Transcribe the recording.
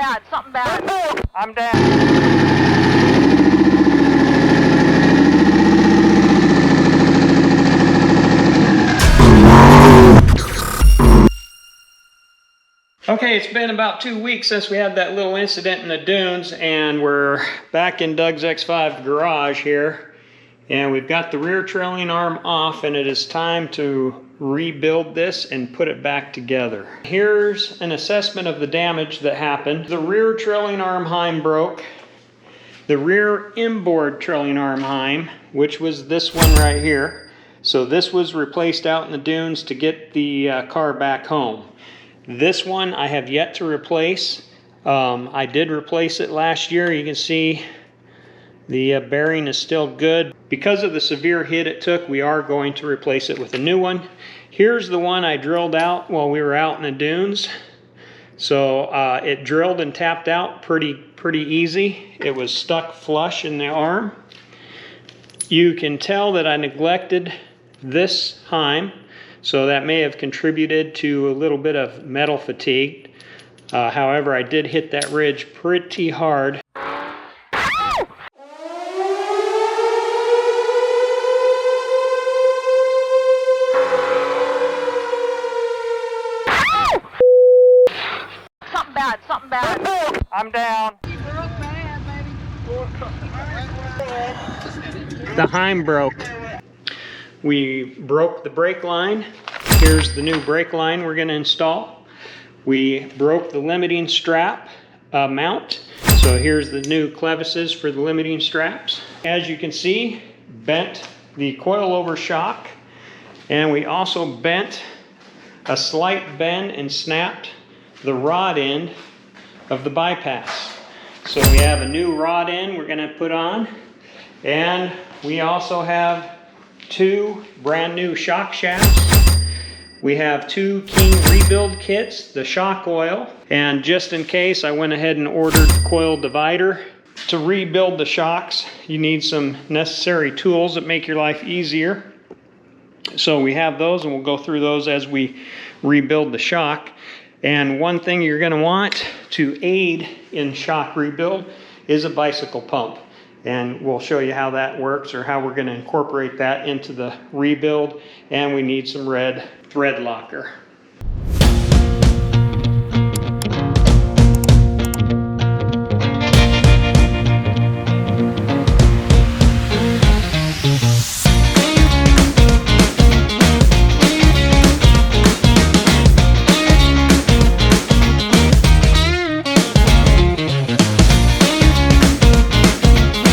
bad, something bad. I'm down. Okay, it's been about 2 weeks since we had that little incident in the dunes, and we're back in Doug's X5 garage here. And we've got the rear trailing arm off, and it is time to rebuild this and put it back together. Here's an assessment of the damage that happened. The rear trailing arm heim broke. The rear inboard trailing arm heim, which was this one right here. So this was replaced out in the dunes to get the car back home. This one I have yet to replace. I did replace it last year. You can see the bearing is still good. Because of the severe hit it took, we are going to replace it with a new one. Here's the one I drilled out while we were out in the dunes. So it drilled and tapped out pretty easy. It was stuck flush in the arm. You can tell that I neglected this heim, so that may have contributed to a little bit of metal fatigue. However, I did hit that ridge pretty hard. Something bad. I'm down. The heim broke. We broke the brake line. Here's the new brake line we're going to install. We broke the limiting strap mount. So here's the new clevises for the limiting straps. As you can see, bent the coilover shock, and we also bent a slight bend and snapped the rod end of the bypass. So we have a new rod end we're going to put on, and we also have 2 brand new shock shafts. We have 2 King rebuild kits, the shock oil, and just in case I went ahead and ordered the coil divider. To rebuild the shocks, you need some necessary tools that make your life easier. So we have those, and we'll go through those as we rebuild the shock. And one thing you're going to want to aid in shock rebuild is a bicycle pump. And we'll show you how that works, or how we're going to incorporate that into the rebuild. And we need some red thread locker.